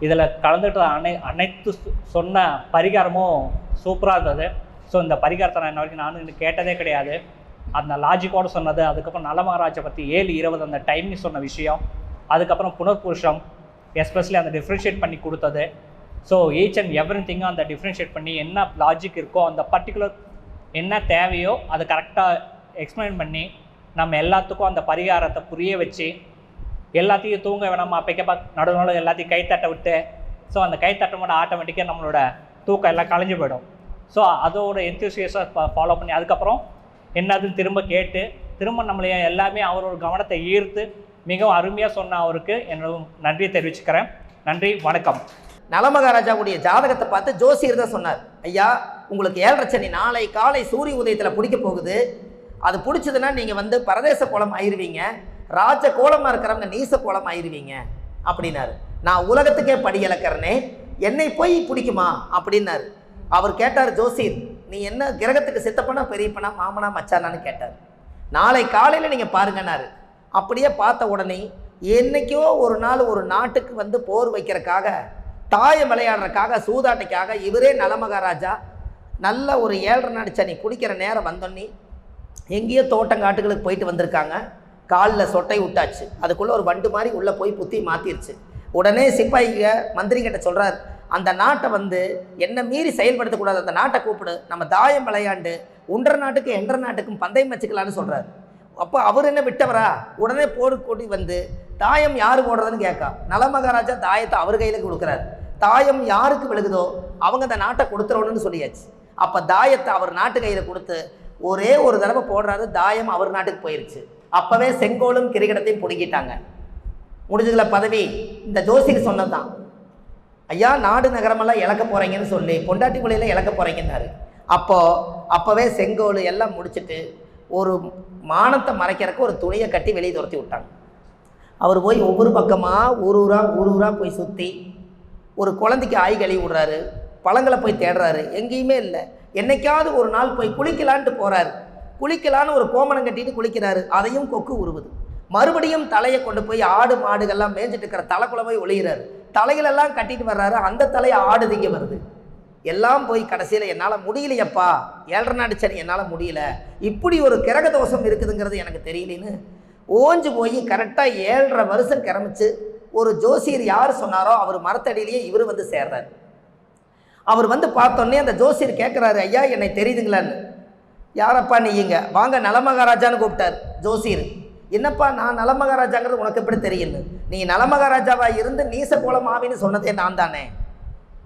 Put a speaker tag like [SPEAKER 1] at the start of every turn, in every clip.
[SPEAKER 1] இதில் கலந்துட்டு அனைத்து சொன்ன பரிகாரமும் சூப்பராக இருந்தது. ஸோ இந்த பரிகாரத்தை நான் இன்ன வரைக்கும் நானும் இன்னும் கேட்டதே கிடையாது. அந்த லாஜிக்கோடு சொன்னது, அதுக்கப்புறம் நலமகாராஜை பற்றி 7:20 அந்த டைமிங் சொன்ன விஷயம், அதுக்கப்புறம் புனர்புருஷம் எஸ்பெஷலி அந்த டிஃப்ரென்ஷியேட் பண்ணி கொடுத்தது. ஸோ ஈச் அண்ட் எவ்ரி திங்கும் அந்த டிஃப்ரென்ஷியேட் பண்ணி என்ன லாஜிக் இருக்கோ அந்த பர்டிகுலர் என்ன தேவையோ அதை கரெக்டாக எக்ஸ்பிளைன் பண்ணி நம்ம எல்லாத்துக்கும் அந்த பரிகாரத்தை புரிய வச்சு எல்லாத்தையும் தூங்க வேணாமா அப்பைக்கப்பா நடுவில் எல்லாத்தையும் கைத்தட்ட விட்டு ஸோ அந்த கைத்தட்டமோட ஆட்டோமேட்டிக்காக நம்மளோட தூக்கம் எல்லாம் கலைஞ்சு போயிடும். ஸோ அதோட என்தூசியஸாக ஃபாலோ பண்ணி அதுக்கப்புறம் என்னதுன்னு திரும்ப கேட்டு திரும்ப நம்மளைய எல்லாமே அவரோட கவனத்தை ஈர்த்து மிகவும் அருமையாக சொன்ன அவருக்கு என்னோட நன்றியை தெரிவிச்சுக்கிறேன். நன்றி, வணக்கம்.
[SPEAKER 2] நலமகாராஜாவுடைய ஜாதகத்தை பார்த்து ஜோசியர் தான் சொன்னார், ஐயா உங்களுக்கு 7:30 சனி நாளை காலை சூரிய உதயத்தில் பிடிக்க போகுது. அது பிடிச்சதுன்னா நீங்கள் பரதேச கோலம் ஆயிடுவீங்க, ராஜ கோலமாக இருக்கிறவங்க நீச கோலம் ஆயிடுவீங்க அப்படின்னாரு. நான் உலகத்துக்கே படி இழக்கிறனே, என்னை போய் பிடிக்குமா அப்படின்னாரு. அவர் கேட்டார், ஜோசியர் நீ என்ன கிரகத்துக்கு சித்தப்பனா பெரியப்பனா மாமனா மச்சானான்னு கேட்டார். நாளை காலையில் நீங்கள் பாருங்கன்னாரு. அப்படியே பார்த்த உடனே என்னைக்கோ ஒரு நாள் ஒரு நாட்டுக்கு போர் வைக்கிறதுக்காக தாயம் விளையாடுறதுக்காக சூதாட்டைக்காக இவரே நலமகாராஜா நல்ல ஒரு 7:30 நாடு சனி குடிக்கிற நேரம் வந்தோன்னே எங்கேயோ தோட்டங்காட்டுகளுக்கு போயிட்டு வந்திருக்காங்க. காலில் சொட்டை விட்டாச்சு, அதுக்குள்ளே ஒரு வண்டு மாதிரி உள்ளே போய் புத்தி மாற்றிருச்சு. உடனே சிப்பாயிங்க மந்திரிகிட்ட சொல்கிறார், அந்த நாட்டை என்ன மீறி செயல்படுத்தக்கூடாது, அந்த நாட்டை கூப்பிடு, நம்ம தாயம் விளையாண்டு 1.5 நாட்டுக்கு 2.5 நாட்டுக்கும் பந்தயம் வச்சுக்கலான்னு சொல்கிறார். அப்போ அவர் என்ன விட்டவரா? உடனே போடு கூட்டி தாயம் யார் போடுறதுன்னு கேட்கா. நலமகாராஜா தாயத்தை அவர் கையில் கொடுக்குறாரு. தாயம் யாருக்கு விழுகுதோ அவங்க அந்த நாட்டை கொடுத்துறோன்னு சொல்லியாச்சு. அப்போ தாயத்தை அவர் நாட்டு கையில் கொடுத்து ஒரே ஒரு தடவை போடுறாரு, தாயம் அவர் நாட்டுக்கு போயிடுச்சு. அப்போவே செங்கோலும் கிரிக்கெட்டத்தையும் பிடிக்கிட்டாங்க. முடிஞ்சதுல பதவி இந்த ஜோசியர் சொன்னது தான், ஐயா நாடு நகரமெல்லாம் இழக்க போகிறீங்கன்னு சொல்லி பொண்டாட்டி குழியில் இழக்க போகிறீங்கன்னாரு. அப்போவே செங்கோல் எல்லாம் முடிச்சுட்டு ஒரு மானத்தை மறைக்கிறதுக்கு ஒரு துணியை கட்டி வெளியே துரத்தி விட்டாங்க. அவர் போய் ஒவ்வொரு பக்கமாக ஊர் ஊராக போய் சுற்றி ஒரு குழந்தைக்கு ஆய் கழுவி விடுறாரு, பழங்களை போய் தேடுறாரு, எங்கேயுமே இல்லை. என்னைக்காவது ஒரு நாள் போய் குளிக்கலான்ட்டு போகிறாரு. குளிக்கலான்னு ஒரு கோமணம் கட்டிட்டு குளிக்கிறாரு, அதையும் கொக்கு உருவுது. மறுபடியும் தலையை கொண்டு போய் ஆடு மாடுகள்லாம் மேய்ஞ்சிட்டு இருக்கிற தலைக்குள்ள போய் ஒளிகிறாரு. தலைகளெல்லாம் கட்டிட்டு வர்றாரு, அந்த தலையை ஆடு திங்க வருது. எல்லாம் போய் கடைசியில் என்னால் முடியலையப்பா, 7:30 நாடு சனி என்னால் முடியல, இப்படி ஒரு கிரக தோஷம் இருக்குதுங்கிறது எனக்கு தெரியலன்னு ஓஞ்சு போய் கரெக்டாக 7.5 வருஷம் கிளம்பிச்சு ஒரு ஜோசியர் யார் சொன்னாரோ அவர் மரத்தடியிலேயே இவர் சேர்றாரு. அவர் பார்த்தோன்னே அந்த ஜோசியர் கேட்குறாரு, ஐயா என்னை தெரியுதுங்களான்னு. யாரப்பா நீங்க? வாங்க நலமகாராஜான்னு கூப்பிட்டார் ஜோசியர். என்னப்பா நான் நலமகாராஜாங்கிறது உனக்கு எப்படி தெரியுன்னு? நீ நலமகாராஜாவாக இருந்து நீச கோலம் ஆவின்னு சொன்னதே நான் தானே,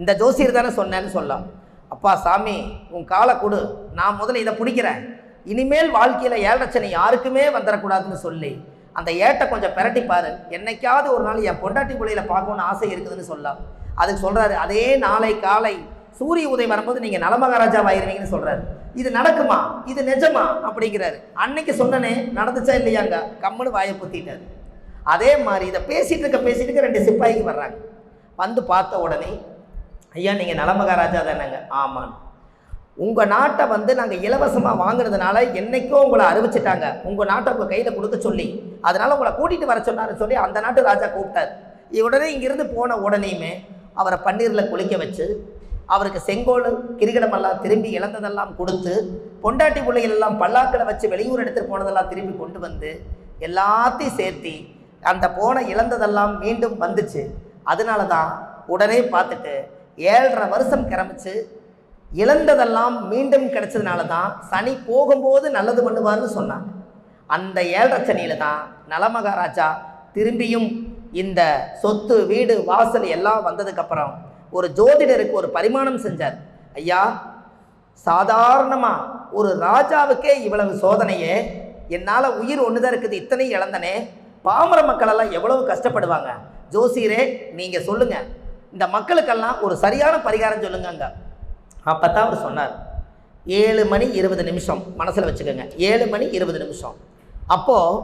[SPEAKER 2] இந்த ஜோசியர் தானே சொன்னேன்னு சொல்லலாம். அப்பா சாமி உன் காலை கொடு, நான் முதல்ல இதை பிடிக்கிறேன், இனிமேல் வாழ்க்கையில் 7:30 சனி யாருக்குமே வந்துடக்கூடாதுன்னு சொல்லி அந்த ஏட்டை கொஞ்சம் பிரட்டிப்பாரு, என்னைக்காவது ஒரு நாள் என் பொண்டாட்டி குழியில் பார்க்கணுன்னு ஆசை இருக்குதுன்னு சொல்லலாம். அதுக்கு சொல்கிறாரு, அதே நாளை காலை சூரிய உதயம் வரும்போது நீங்கள் நலமகாராஜாவாயிருவீங்கன்னு சொல்கிறாரு. இது நடக்குமா, இது நிஜமா அப்படிங்கிறாரு. அன்னைக்கு சொன்னனே நடந்துச்சா இல்லையாங்க, கம்முன்னு வாயை புத்திட்டாரு. அதே மாதிரி இதை பேசிட்டு இருக்க 2 சிப்பாய்க்கு வர்றாங்க. பார்த்த உடனே, ஐயா நீங்கள் நலமகாராஜா தானேங்க? ஆமான்னு. உங்கள் நாட்டை நாங்கள் இலவசமாக வாங்கினதுனால என்றைக்கோ உங்களை அறிவிச்சிட்டாங்க, உங்கள் நாட்டை உங்கள் கையில் கொடுக்க சொல்லி, அதனால் உங்களை கூட்டிகிட்டு வர சொன்னார்னு சொல்லி அந்த நாட்டு ராஜா கூப்பிட்டார். உடனே இங்கிருந்து போன உடனேயுமே அவரை பன்னீரில் குளிக்க வச்சு அவருக்கு செங்கோல் கிரிக்கெட்டமெல்லாம் திரும்பி இழந்ததெல்லாம் கொடுத்து, பொண்டாட்டி பிள்ளைகள் எல்லாம் பல்லாக்களை வச்சு வெளியூர் எடுத்துகிட்டு போனதெல்லாம் திரும்பி கொண்டு எல்லாத்தையும் சேர்த்தி அந்த போன இழந்ததெல்லாம் மீண்டும் வந்துச்சு. அதனால தான் உடனே பார்த்துட்டு 7.5 வருஷம் கிளம்பிச்சு இழந்ததெல்லாம் மீண்டும் கிடைச்சதுனால தான் சனி போகும்போது நல்லது பண்ணுவார்னு சொன்னாங்க. அந்த 7.5 சனியில் தான் நலமகாராஜா திரும்பியும் இந்த சொத்து வீடு வாசல் எல்லாம் வந்ததுக்கப்புறம் ஒரு ஜோதிடருக்கு ஒரு பரிமாணம் செஞ்சார். ஐயா சாதாரணமாக ஒரு ராஜாவுக்கே இவ்வளவு சோதனையே, என்னால் உயிர் ஒன்று தான் இருக்குது, இத்தனை இழந்தனே, பாமர மக்களெல்லாம் எவ்வளவு கஷ்டப்படுவாங்க, ஜோசியரே நீங்கள் சொல்லுங்கள், இந்த மக்களுக்கெல்லாம் ஒரு சரியான பரிகாரம் சொல்லுங்க. அப்போ தான் அவர் சொன்னார், 7:20 மனசில் வச்சுக்கோங்க, 7:20. அப்போது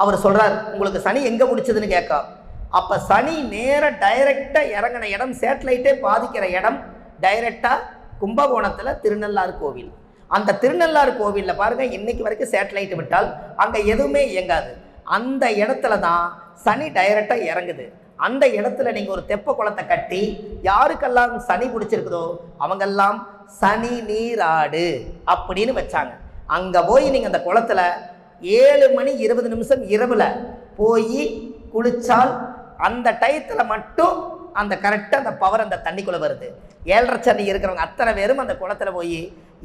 [SPEAKER 2] அவர் சொல்கிறார், உங்களுக்கு சனி எங்கே முடிச்சதுன்னு கேட்க. அப்போ சனி நேராக டைரெக்டாக இறங்கின இடம், சேட்டலைட்டே பாதிக்கிற இடம் டைரெக்டாக கும்பகோணத்தில் திருநள்ளாறு கோவில். அந்த திருநள்ளாறு கோவிலில் பாருங்கள், இன்றைக்கி வரைக்கும் சேட்டலைட் விட்டால் அங்கே எதுவுமே இயங்காது. அந்த இடத்துல தான் சனி டைரெக்டாக இறங்குது. அந்த இடத்துல நீங்கள் ஒரு தெப்ப குளத்தை கட்டி யாருக்கெல்லாம் சனி பிடிச்சிருக்குதோ அவங்கெல்லாம் சனி நீராடு அப்படின்னு வச்சாங்க. அங்கே போய் நீங்கள் அந்த குளத்துல 7:20 இரவில் போய் குளிச்சால் அந்த டயத்தில் மட்டும் அந்த கரெக்டாக அந்த பவர் அந்த தண்ணிக்குள்ளே வருது. 7:30 சனி இருக்கிறவங்க அத்தனை பேரும் அந்த குளத்தில் போய்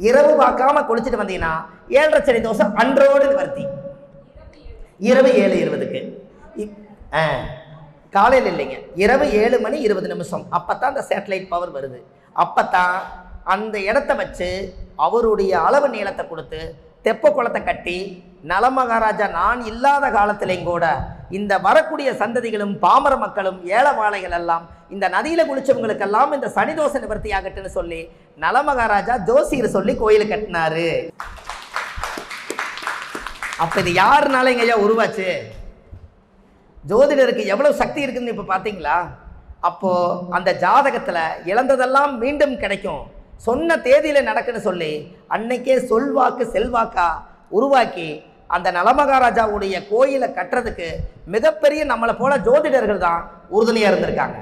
[SPEAKER 2] இரவு பார்க்காம குளிச்சுட்டு வந்தீங்கன்னா 7:30 சனி தோசை அன்றோடு வருத்தி. இரவு 7:20 காலையில் இல்லைங்க, இரவு 7:20 அப்போ தான் அந்த சேட்டலைட் பவர் வருது. அப்போ தான் அந்த இடத்த வச்சு அவருடைய அளவு நீளத்தை கொடுத்து தெப்ப குளத்தை கட்டி நலமகாராஜா நான் இல்லாத காலத்திலையும் கூட இந்த வரக்கூடிய சந்ததிகளும் பாமர மக்களும் ஏழவாளைகள் எல்லாம் இந்த நதியில குளிச்சவங்களுக்கெல்லாம் இந்த சனிதோஷ நிவர்த்தி ஆகட்டுன்னு சொல்லி நலமகாராஜா ஜோசியர் சொல்லி கோயில் கட்டினாரு. அப்ப இது யாருனால ஐயா உருவாச்சு? ஜோதிடருக்கு எவ்வளவு சக்தி இருக்குன்னு இப்ப பாத்தீங்களா? அப்போ அந்த ஜாதகத்துல இழந்ததெல்லாம் மீண்டும் கிடைக்கும், சொன்ன தேதியில நடக்குன்னு சொல்லி அன்னைக்கே சொல்வாக்கு செல்வாக்கா உருவாக்கி அந்த நலமகாராஜாவுடைய கோயிலை கட்டுறதுக்கு மிகப்பெரிய நம்மளை போல ஜோதிடர்கள் தான் உறுதுணையா இருந்திருக்காங்க.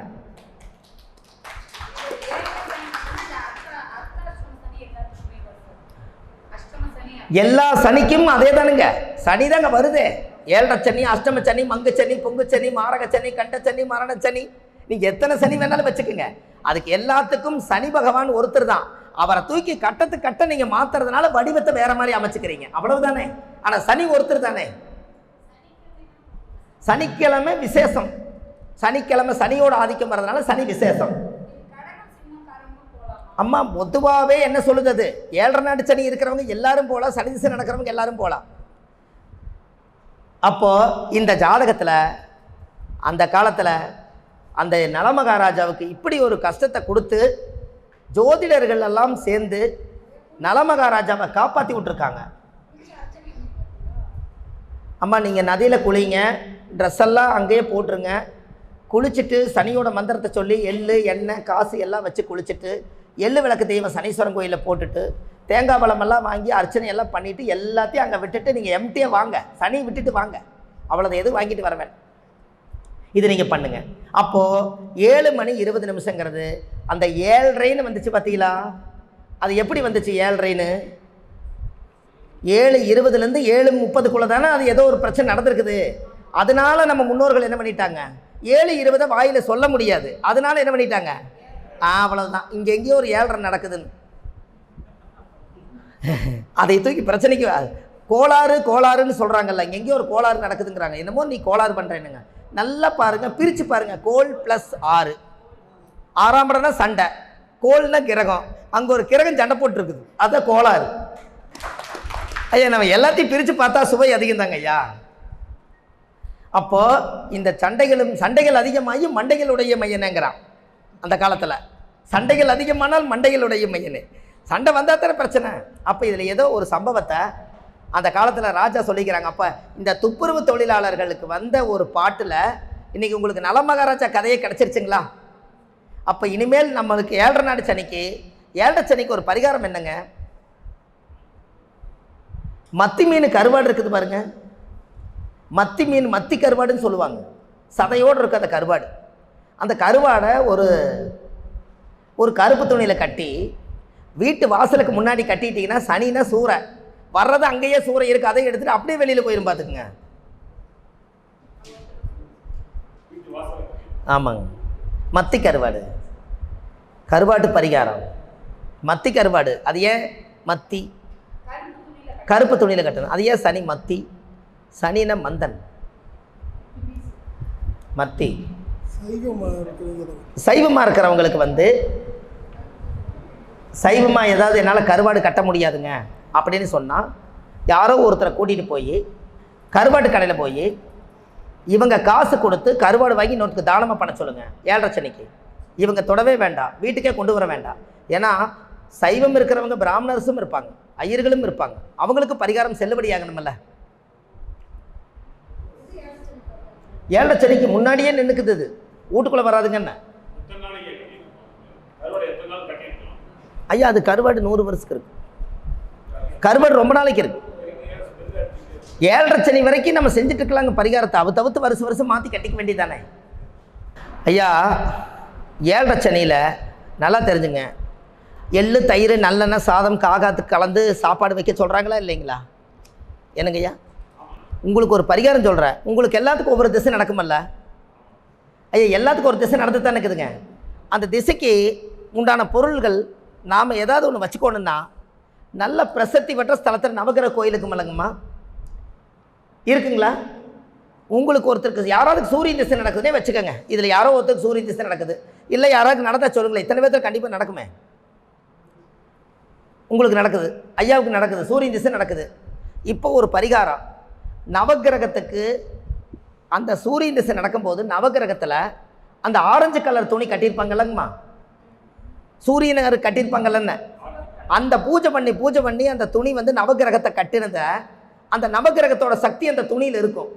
[SPEAKER 2] எல்லா சனிக்கும் அதே தானுங்க, சனி தாங்க வருது. 7:30 சனி, அஷ்டம சனி, மங்கு சனி, பொங்கு சனி, மாரக சனி, கண்ட சனி, மரண சனி, நீங்க எத்தனை சனி வேணாலும் வச்சுக்கோங்க. அதுக்கு எல்லாத்துக்கும் சனி பகவான் ஒருத்தர் தான். அவரை தூக்கி கட்டத்துக்கு கட்ட நீங்க மாத்துறதுனால வடிவத்தை வேற மாதிரி அமைச்சுக்கிறீங்க, அவ்வளவுதானே. ஆனா சனி ஒருத்தர் தானே. சனிக்கிழமை விசேஷம், சனிக்கிழமை சனியோட ஆதிக்கம் வர்றதுனால சனி விசேஷம். அம்மா பொதுவாகவே என்ன சொல்லுது, அது 7:30 நாடு சனி இருக்கிறவங்க எல்லாரும் போகலாம், சனி திசை நடக்கிறவங்க எல்லாரும் போகலாம். அப்போ இந்த ஜாதகத்துல அந்த காலத்துல அந்த நலமகாராஜாவுக்கு இப்படி ஒரு கஷ்டத்தை கொடுத்து ஜோதிடர்கள் எல்லாம் சேர்ந்து நலமகாராஜாவை காப்பாற்றி விட்டுருக்காங்க. அம்மா நீங்கள் நதியில் குளிங்க, ட்ரெஸ் எல்லாம் அங்கேயே போட்டுருங்க, குளிச்சுட்டு சனியோட மந்திரத்தை சொல்லி எள்ளு எண்ணெய் காசு எல்லாம் வச்சு குளிச்சுட்டு எள்ளு விளக்கு தெய்வம் சனீஸ்வரன் கோயிலில் போட்டுட்டு தேங்காய் பழமெல்லாம் வாங்கி அர்ச்சனை எல்லாம் பண்ணிவிட்டு எல்லாத்தையும் அங்கே விட்டுட்டு நீங்கள் எம்டியாக வாங்க, சனி விட்டுட்டு வாங்க, அவ்வளோதான், எதுவும் வாங்கிட்டு வரவேன். இது நீங்கள் பண்ணுங்க. அப்போது 7:20 அந்த 7:30 வந்துச்சு பார்த்தீங்களா? அது எப்படி வந்துச்சு 7:30? 7:20 7:30 தானே அது ஏதோ ஒரு பிரச்சனை நடந்திருக்குது. அதனால நம்ம முன்னோர்கள் என்ன பண்ணிட்டாங்க, 7:20 வாயில சொல்ல முடியாது, அதனால என்ன பண்ணிட்டாங்க, அவ்வளவுதான், இங்க எங்கேயோ ஒரு 7:30 நடக்குதுன்னு அதை தூக்கி பிரச்சனைக்கு கோளாறுன்னு சொல்றாங்கல்ல, இங்க எங்கேயோ ஒரு கோளாறு நடக்குதுங்கிறாங்க. என்னமோ நீ கோளாறு பண்றேன்னுங்க. நல்லா பாருங்க, பிரிச்சு பாருங்க. கோள் +6, 6ஆம் இடம்னா சண்டை, கோள்னா கிரகம், அங்க ஒரு கிரகம் சண்டை போட்டு இருக்குது, அதான் கோளாறு. ஐயா நம்ம எல்லாத்தையும் பிரிச்சு பார்த்தா சுவை அதிகம் தாங்க ஐயா. அப்போ இந்த சண்டைகள் அதிகமாகி மண்டைகளுடைய மையனேங்கிறான். அந்த காலத்துல சண்டைகள் அதிகமானால் மண்டைகளுடைய மையனே, சண்டை வந்தா தானே பிரச்சனை. அப்ப இதுல ஏதோ ஒரு சம்பவத்தை அந்த காலத்துல ராஜா சொல்லிக்கிறாங்க. அப்ப இந்த துப்புரவு தொழிலாளர்களுக்கு வந்த ஒரு பாட்டுல இன்னைக்கு உங்களுக்கு நலமகாராஜா கதையே கிடைச்சிருச்சுங்களா? அப்ப இனிமேல் நம்மளுக்கு 7:30 நாடு சனிக்கு 7:30 சனிக்கு ஒரு பரிகாரம் என்னங்க, மத்தி மீன் கருவாடு இருக்குது பாருங்க, மத்தி மீன் மத்தி கருவாடுன்னு சொல்லுவாங்க, சதையோடு இருக்கு அந்த கருவாடு. அந்த கருவாடை ஒரு கருப்பு துணியில் கட்டி வீட்டு வாசலுக்கு முன்னாடி கட்டிட்டீங்கன்னா சனினா சூறை வர்றது, அங்கேயே சூறை இருக்கு, அதை எடுத்துட்டு அப்படியே வெளியில் போயிரும் பார்த்துக்குங்க. ஆமாங்க, மத்தி கருவாட்டு பரிகாரம், மத்தி கருவாடு. அது ஏன் மத்தி கருப்பு துணியில் கட்டணும், அது ஏன் சனி மத்தி, சனின மந்தன், மத்தி. சைவமாக இருக்கிறவங்களுக்கு சைவமாக ஏதாவது என்னால் கருவாடு கட்ட முடியாதுங்க அப்படின்னு சொன்னால் யாரோ ஒருத்தரை கூட்டிகிட்டு போய் கருவாட்டு கடையில் போய் இவங்க காசு கொடுத்து கருவாடு வாங்கி இன்னொருத்துக்கு தானமாக பண்ண சொல்லுங்கள். 7:30 சனிக்கு இவங்க தொடவே வேண்டாம், வீட்டுக்கே கொண்டு வர வேண்டாம். ஏன்னா சைவம் இருக்கிறவங்க பிராமணர்ஸும் இருப்பாங்க, ஐயர்களும் இருப்பாங்க, அவங்களுக்கு பரிகாரம் செல்லுபடியாகணும்ல. 7:30 சனிக்கு முன்னாடியே நின்றுக்குது, இது வீட்டுக்குள்ளே வராதுங்க. என்ன ஐயா அது கருவாடு 100 வருஷத்துக்கு இருக்கு, கருவாடு ரொம்ப நாளைக்கு இருக்கு. 7:30 சனி வரைக்கும் நம்ம செஞ்சுட்டு இருக்கலாங்க பரிகாரத்தை, தவிர்த்து வருஷம் மாற்றி கட்டிக்க வேண்டியதானே. ஐயா, 7.5 சனியில் நல்லா தெரிஞ்சுங்க, எள்ளு தயிர் நல்லெண்ணெய் சாதம் காகாத்துக்கு கலந்து சாப்பாடு வைக்க சொல்கிறாங்களா இல்லைங்களா? என்னங்க ஐயா, உங்களுக்கு ஒரு பரிகாரம் சொல்கிறேன். உங்களுக்கு எல்லாத்துக்கும் ஒவ்வொரு திசை நடக்குமல்ல ஐயா, எல்லாத்துக்கும் ஒரு திசை நடந்து தான் இருக்குதுங்க. அந்த திசைக்கு உண்டான பொருள்கள் நாம் ஏதாவது ஒன்று வச்சுக்கணுன்னா நல்ல பிரசித்தி பெற்ற ஸ்தலத்தில் நவகிரக கோயிலுக்கு மலங்கம்மா இருக்குங்களா? உங்களுக்கு ஒருத்தருக்கு யாராவது சூரிய திசை நடக்குதுன்னே வச்சுக்கோங்க. இதில் யாரோ ஒருத்தருக்கு சூரிய திசை நடக்குது, இல்லை யாராவது நடந்தால் சொல்லுங்களேன். இத்தனை பேர்த்தில் கண்டிப்பாக நடக்குமே. உங்களுக்கு நடக்குது, ஐயாவுக்கு நடக்குது, சூரிய திசை நடக்குது. இப்போ ஒரு பரிகாரம், நவகிரகத்துக்கு அந்த சூரிய திசை நடக்கும்போது நவகிரகத்தில் அந்த ஆரஞ்சு கலர் துணி கட்டியிருப்பாங்கல்லங்கம்மா, சூரியனர் கட்டியிருப்பாங்கல்லன்னு, அந்த பூஜை பண்ணி அந்த துணி வந்து நவகிரகத்தை கட்டினத அந்த நவகிரகத்தோட சக்தி அந்த துணியில் இருக்கும்.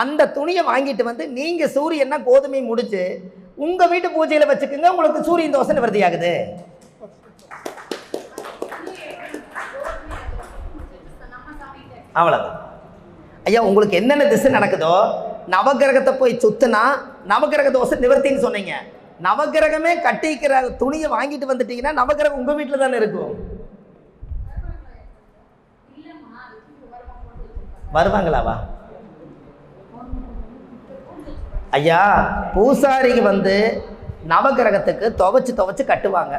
[SPEAKER 2] அந்த துணியை வாங்கிட்டு வந்து நீங்கள் சூரியன்னா கோதுமை முடிச்சு உங்கள் வீட்டு பூஜையில் வச்சுக்கோங்க. உங்களுக்கு சூரியன் தோசை நிவர்த்தி ஆகுது. அவ்வளோதான் ஐயா. உங்களுக்கு என்னென்ன திசை நடக்குதோ நவகிரகத்தை போய் சுத்துனா நவகிரக தோசை நிவர்த்தின்னு சொன்னீங்க. நவகிரகமே கட்டிக்கிற துணியை வாங்கிட்டு வந்துட்டீங்கன்னா நவகிரகம் உங்கள் வீட்டில் தானே இருக்கும். வருவாங்களாவா ஐயா? பூசாரிக்கு வந்து நவகிரகத்துக்கு துவைச்சு கட்டுவாங்க.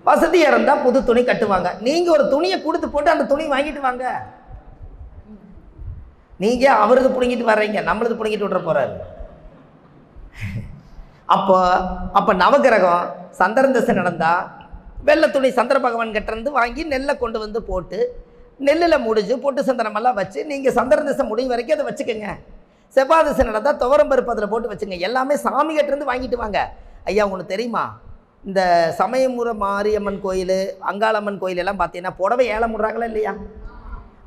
[SPEAKER 2] வசதியாக இருந்தால் புது துணி கட்டுவாங்க. நீங்கள் ஒரு துணியை கொடுத்து போட்டு அந்த துணி வாங்கிட்டு வாங்க. நீங்கள் அவரது பிடுங்கிட்டு வர்றீங்க, நம்மளது பிடுங்கிட்டு விட்ற போகிறாரு. அப்போ நவகிரகம் சந்திரன் திசை நடந்தால் வெள்ளை துணி சந்திர பகவான் கிட்டேருந்து வாங்கி நெல்லை கொண்டு வந்து போட்டு நெல்லில் முடிஞ்சு பொட்டு சந்திரமெல்லாம் வச்சு நீங்கள் சந்திரன் திசை முடியும் வரைக்கும் அதை வச்சுக்கோங்க. செவ்வாய் திசை நடந்தால் துவரம்பருப்பு அதில் போட்டு வச்சுங்க. எல்லாமே சாமி கிட்டேருந்து வாங்கிட்டு வாங்க. ஐயா, உங்களுக்கு தெரியுமா, இந்த சமயமுறை மாரியம்மன் கோயில், அங்காளம்மன் கோயில் எல்லாம் பார்த்தீங்கன்னா புடவை ஏலம் விடுறாங்களா இல்லையா?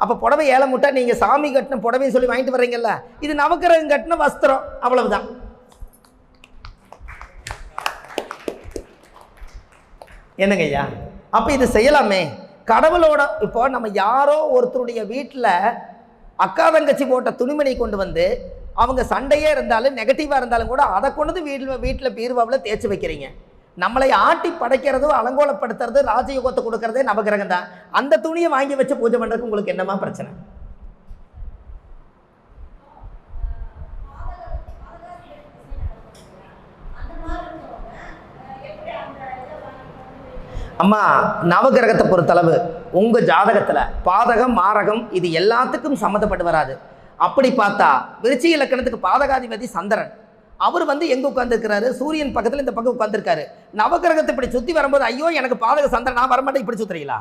[SPEAKER 2] அப்போ புடவை ஏலம் விட்டா நீங்கள் சாமி கட்டின புடவைன்னு சொல்லி வாங்கிட்டு வர்றீங்கல்ல, இது நவக்கிரகம் கட்டின வஸ்திரம், அவ்வளவுதான். என்னங்க ஐயா, அப்போ இது செய்யலாமே. கடவுளோட இப்போ நம்ம யாரோ ஒருத்தருடைய வீட்டில் அக்கா தங்கச்சி போட்ட துணிமணி கொண்டு வந்து அவங்க சண்டையே இருந்தாலும் நெகட்டிவாக இருந்தாலும் கூட அதை கொண்டு வீட்டில் பீர்வாவில் தேய்ச்சி வைக்கிறீங்க. நம்மளை ஆட்டி படைக்கிறதோ அலங்கோலப்படுத்துறது ராஜயோகத்தை கொடுக்கறதே நவகிரகம் தான். அந்த துணியை வாங்கி வச்சு பூஜை பண்ணுறதுக்கு உங்களுக்கு என்னமா பிரச்சனை? அம்மா, நவகிரகத்தை பொறுத்தளவு உங்கள் ஜாதகத்தில் பாதகம் மாரகம் இது எல்லாத்துக்கும் சம்மந்தப்பட்டு வராது. அப்படி பார்த்தா விருச்சிக இலக்கணத்துக்கு பாதகாதிபதி சந்திரன், அவர் வந்து எங்கே உட்காந்துருக்கிறாரு? சூரியன் பக்கத்தில் இந்த பக்கம் உட்காந்துருக்காரு. நவகிரகத்தை இப்படி சுற்றி வரும்போது ஐயோ எனக்கு பாதக சந்திரன், நான் வரமாட்டேன் இப்படி சுற்றுறீங்களா?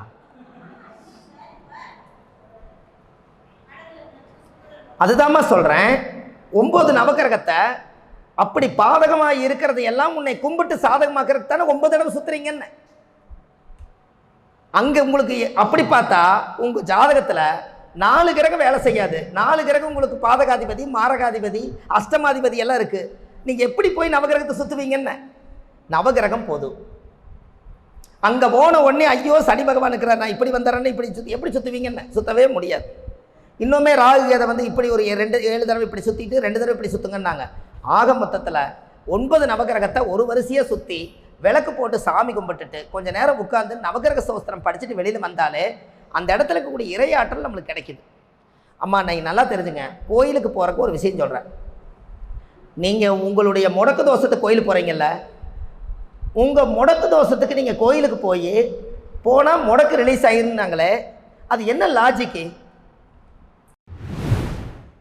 [SPEAKER 2] அதுதாம்மா சொல்கிறேன். 9 நவகிரகத்தை அப்படி பாதகமாக இருக்கிறது எல்லாம் உன்னை கும்பிட்டு சாதகமாக்கிறதுக்கு தானே 9 தடவை சுற்றுறீங்கன்னு. அங்கே உங்களுக்கு அப்படி பார்த்தா உங்கள் ஜாதகத்தில் 4 கிரகம் வேலை செய்யாது. 4 கிரகம் உங்களுக்கு பாதகாதிபதி, மாரகாதிபதி, அஷ்டமாதிபதி எல்லாம் இருக்குது. நீங்கள் எப்படி போய் நவகிரகத்தை சுற்றுவீங்கன்னு? நவகிரகம் போதும். அங்கே போன உடனே ஐயோ சனி பகவான் இருக்கிறார், நான் இப்படி வந்துடுறேன்னு இப்படி எப்படி சுற்றுவீங்கன்னு? சுற்றவே முடியாது. இன்னுமே ராகு கேதை வந்து இப்படி ஒரு 7 தடவை இப்படி சுற்றிட்டு 2 தடவை இப்படி சுற்றுங்கன்னாங்க. ஆக மொத்தத்தில் 9 நவகிரகத்தை ஒரு வரிசையாக சுற்றி விளக்கு போட்டு சாமி கும்பிட்டுட்டு கொஞ்சம் நேரம் உட்காந்து நவகிரக சோஸ்திரம் படிச்சுட்டு வெளியில் வந்தாலே அந்த இடத்துல இருக்கக்கூடிய இறையாற்றல் நம்மளுக்கு கிடைக்குது. அம்மா, நீங்கள் நல்லா தெரிஞ்சுங்க. கோயிலுக்கு போகிறக்கு ஒரு விஷயம் சொல்கிறேன். நீங்கள் உங்களுடைய முடக்கு தோஷத்துக்கு கோயிலுக்கு போகிறீங்கல்ல, உங்கள் முடக்கு தோஷத்துக்கு நீங்கள் கோயிலுக்கு போனால் முடக்கு ரிலீஸ் ஆகிருந்தாங்களே, அது என்ன லாஜிக்கு?